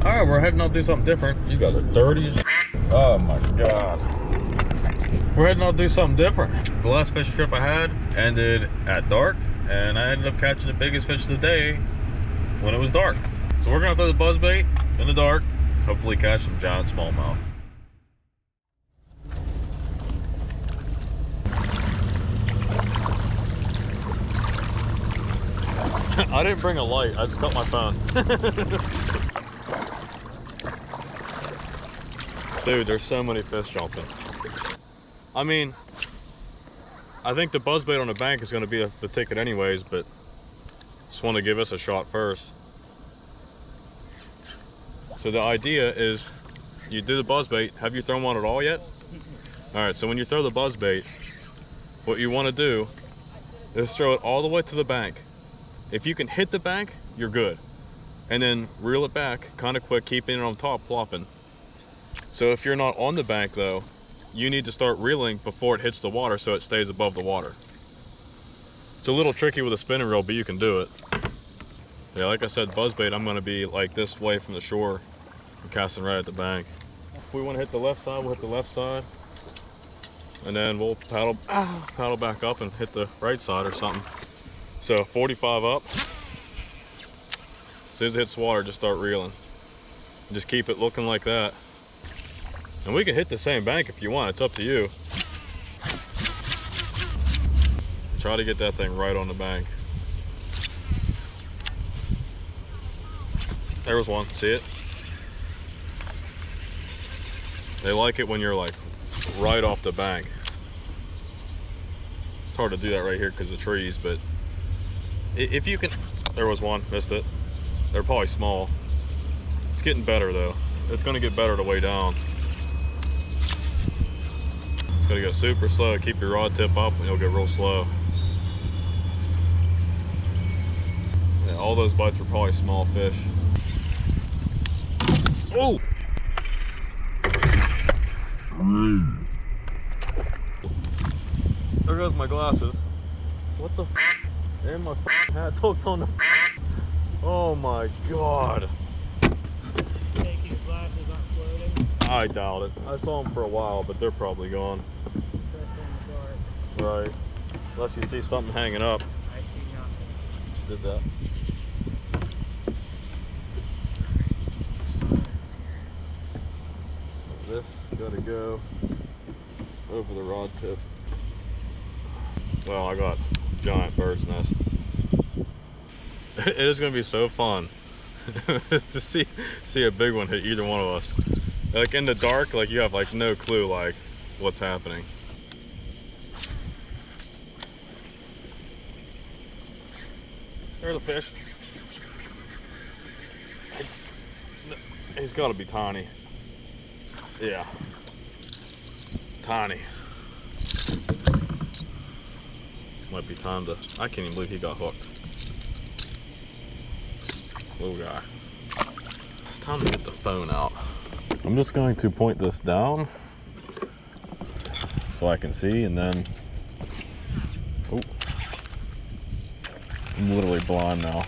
All right, we're heading out to do something different. You guys are dirty as oh my God. We're heading out to do something different. The last fishing trip I had ended at dark, and I ended up catching the biggest fish of the day when it was dark. So we're gonna throw the buzzbait in the dark, hopefully catch some giant smallmouth. I didn't bring a light, I just got my phone. Dude, there's so many fish jumping. I mean, I think the buzzbait on the bank is going to be the ticket anyways, but just want to give us a shot first. So the idea is you do the buzzbait. Have you thrown one at all yet? All right, so when you throw the buzzbait, what you want to do is throw it all the way to the bank. If you can hit the bank, you're good. And then reel it back kind of quick, keeping it on top, plopping. So if you're not on the bank though, you need to start reeling before it hits the water so it stays above the water. It's a little tricky with a spinning reel, but you can do it. Yeah, like I said, buzzbait, I'm gonna be like this way from the shore and casting right at the bank. If we wanna hit the left side, we'll hit the left side. And then we'll paddle back up and hit the right side or something. So 45 up. As soon as it hits water, just start reeling. Just keep it looking like that. And we can hit the same bank if you want, it's up to you. Try to get that thing right on the bank. There was one, see it? They like it when you're like right off the bank. It's hard to do that right here because of the trees, but if you can, there was one, missed it. They're probably small. It's getting better though. It's gonna get better the way down. It's gonna go super slow. Keep your rod tip up and it'll get real slow. Yeah, all those bites are probably small fish. Oh! There goes my glasses. What the f? And my hat's hooked on the f. Oh my God. Think your glasses aren't floating? I doubt it. I saw them for a while, but they're probably gone. Especially in the dark. Right. Unless you see something hanging up. I see nothing. Did that. This gotta go over the rod tip. Well, I got a giant bird's nest. It is gonna be so fun to see a big one hit either one of us. Like in the dark, like you have like no clue like what's happening. There's a fish. He's gotta be tiny. Yeah. Tiny. Might be time to, I can't even believe he got hooked. Little guy. Time to get the phone out. I'm just going to point this down so I can see, and then, oh, I'm literally blind now.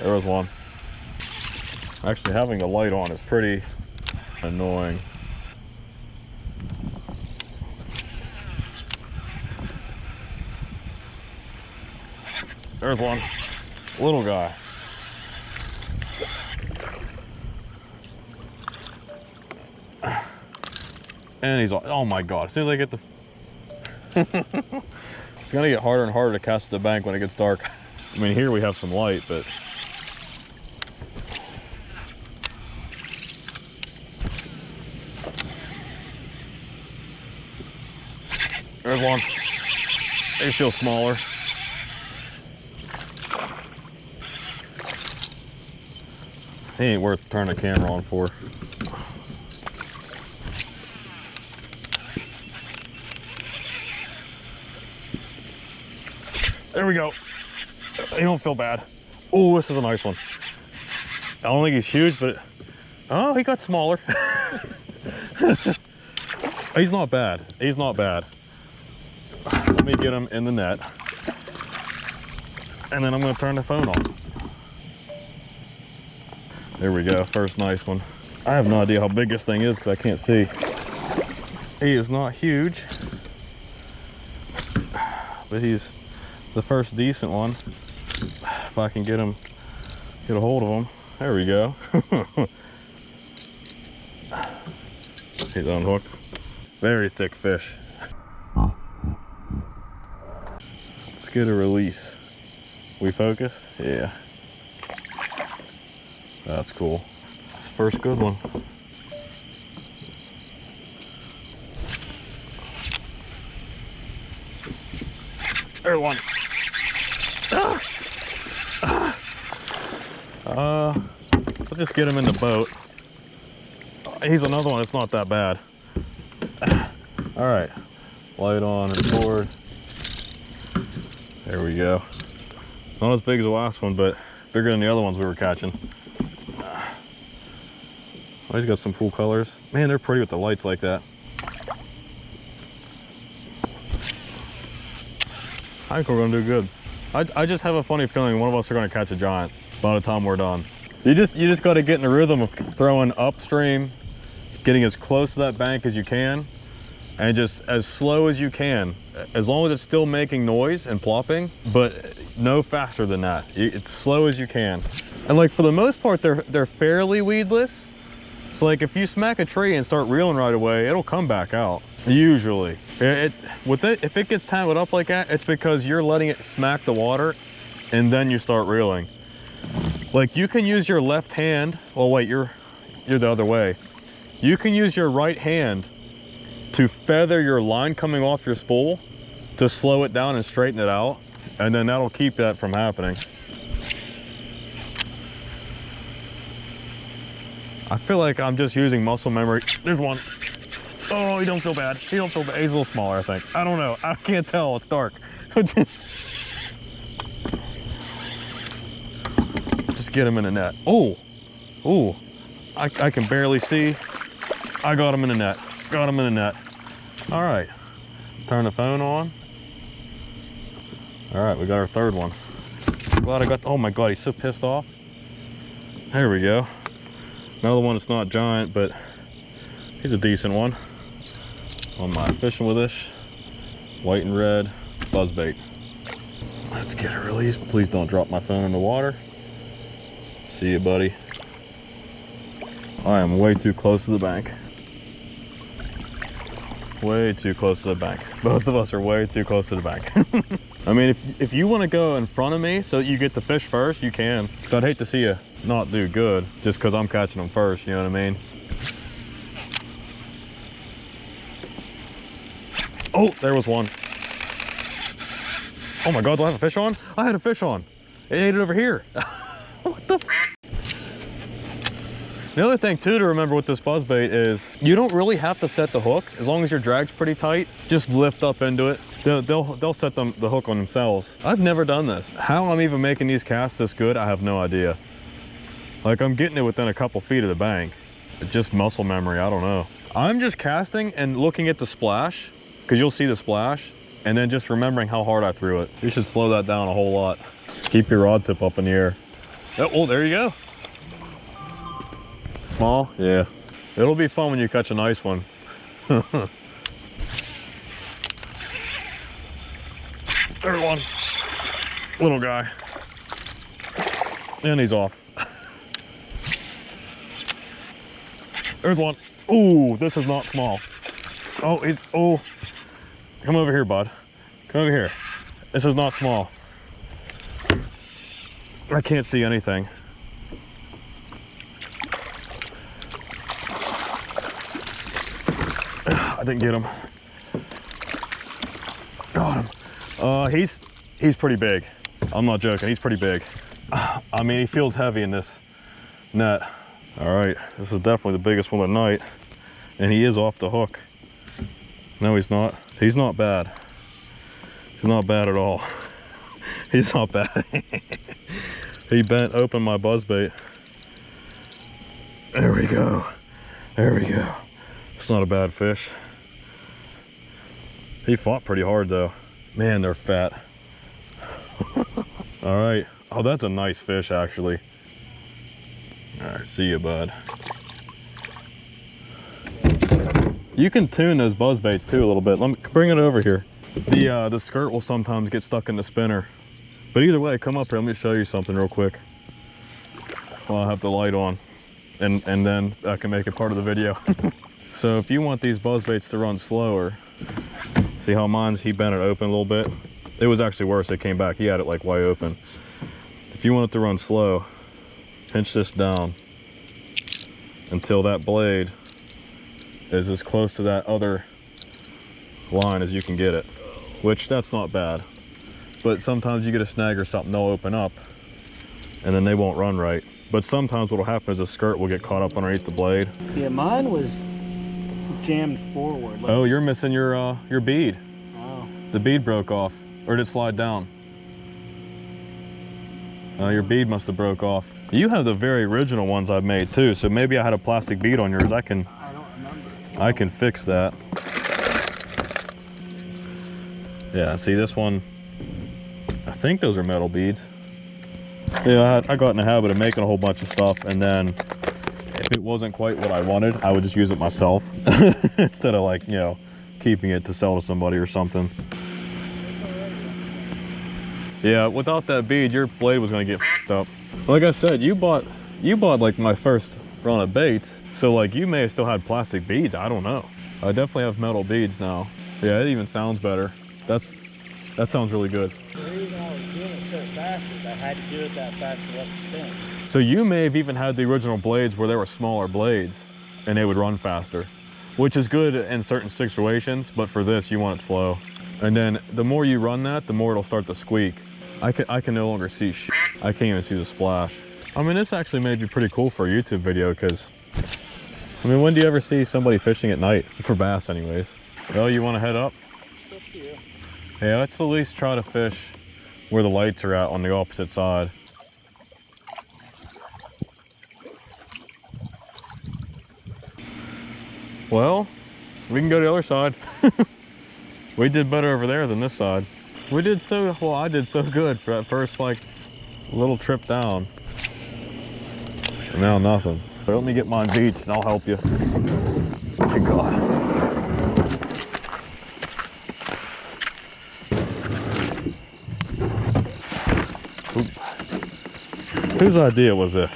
There was one. Actually, having the light on is pretty annoying. There's one. Little guy. And he's, oh my God, as soon as I get the... It's gonna get harder and harder to cast at the bank when it gets dark. I mean, here we have some light, but... There's one. They feel smaller. He ain't worth turning the camera on for. There we go. You don't feel bad. Oh, this is a nice one. I don't think he's huge, but oh, he got smaller. He's not bad. He's not bad. let me get him in the net. And then I'm gonna turn the phone on. There we go, first nice one. I have no idea how big this thing is because I can't see. He is not huge, but he's the first decent one. If I can get a hold of him. There we go. He's unhooked. Very thick fish. Let's get a release. We focused? Yeah. That's cool. It's the first good one. There's one. Let's just get him in the boat. He's another one that's not that bad. All right, light on and forward. There we go. Not as big as the last one, but bigger than the other ones we were catching. Oh, he's got some cool colors. Man, they're pretty with the lights like that. I think we're gonna do good. I just have a funny feeling one of us are gonna catch a giant by the time we're done. You just gotta get in the rhythm of throwing upstream, getting as close to that bank as you can, and just as slow as you can, as long as it's still making noise and plopping, but no faster than that. It's slow as you can. And like for the most part, they're fairly weedless. So like if you smack a tree and start reeling right away, it'll come back out. Usually. If it gets tangled up like that, it's because you're letting it smack the water and then you start reeling. Like you can use your left hand, well wait, you're the other way. You can use your right hand to feather your line coming off your spool to slow it down and straighten it out, and then that'll keep that from happening. I feel like I'm just using muscle memory. There's one. Oh, he don't feel bad. He don't feel bad. He's a little smaller, I think. I don't know. I can't tell. It's dark. Just get him in the net. Oh, oh, I can barely see. I got him in the net. Got him in the net. All right. Turn the phone on. All right, we got our third one. Glad I got. Oh my God, he's so pissed off. There we go. Another one that's not giant, but he's a decent one. On my fishing with this white and red buzzbait. Let's get a release. Please don't drop my phone in the water. See you, buddy. I am way too close to the bank. Way too close to the bank. Both of us are way too close to the bank. I mean, if you want to go in front of me so that you get the fish first, you can. Because I'd hate to see you not do good just because I'm catching them first, you know what I mean? Oh, there was one. Oh my God, do I have a fish on? I had a fish on. It ate it over here. What the? The other thing too to remember with this buzzbait is you don't really have to set the hook. As long as your drag's pretty tight, just lift up into it. They'll set the hook on themselves. I've never done this. How I'm even making these casts this good, I have no idea. Like I'm getting it within a couple feet of the bank. It's just muscle memory, I don't know. I'm just casting and looking at the splash, because you'll see the splash, and then just remembering how hard I threw it. You should slow that down a whole lot. Keep your rod tip up in the air. Oh, there you go. Small? Yeah. It'll be fun when you catch a nice one. There's one. Little guy. And he's off. There's one. Ooh, this is not small. Oh, oh. Come over here, bud. Come over here. This is not small. I can't see anything. I didn't get him. Got him. He's pretty big. I'm not joking, he's pretty big. I mean, he feels heavy in this net. All right, this is definitely the biggest one of the night. And he is off the hook. No, he's not. He's not bad. He's not bad at all. He's not bad. He bent open my buzzbait. There we go. There we go. It's not a bad fish. He fought pretty hard though. Man, they're fat. All right. Oh, that's a nice fish actually. All right, see you, bud. You can tune those buzz baits too a little bit. Let me bring it over here. The skirt will sometimes get stuck in the spinner. But either way, come up here. Let me show you something real quick. Well, I have the light on, and then I can make it part of the video. So if you want these buzz baits to run slower, see how he bent it open a little bit? It was actually worse. It came back. He had it like wide open. If you want it to run slow, pinch this down until that blade is as close to that other line as you can get it, which that's not bad. But sometimes you get a snag or something, they'll open up and then they won't run right. But sometimes what'll happen is the skirt will get caught up underneath the blade. Yeah, mine was jammed forward. Oh, you're missing your bead. Oh. The bead broke off, or did it slide down? Your bead must have broke off. You have the very original ones I've made too, so maybe I had a plastic bead on yours. I don't remember. I can fix that. Yeah, see this one, I think those are metal beads. Yeah, I got in the habit of making a whole bunch of stuff, and then if it wasn't quite what I wanted, I would just use it myself instead of like, you know, keeping it to sell to somebody or something. Yeah, without that bead, your blade was gonna get f***ed up. Like I said, you bought like my first run of baits, so like you may have still had plastic beads, I don't know. I definitely have metal beads now. Yeah, it even sounds better. That sounds really good. The reason I was doing it so fast is I had to do it that fast to let it spin. So you may have even had the original blades where they were smaller blades and they would run faster, which is good in certain situations, but for this, you want it slow. And then the more you run that, the more it'll start to squeak. I can no longer see shit. I can't even see the splash. I mean, this actually made you pretty cool for a YouTube video, because, I mean, when do you ever see somebody fishing at night? For bass, anyways. Well, you want to head up? Up to you. Yeah, let's at least try to fish where the lights are at on the opposite side. Well, we can go to the other side. We did better over there than this side. I did so good for that first like little trip down. And now nothing. But let me get mine beached and I'll help you. Good God. Oop. Whose idea was this?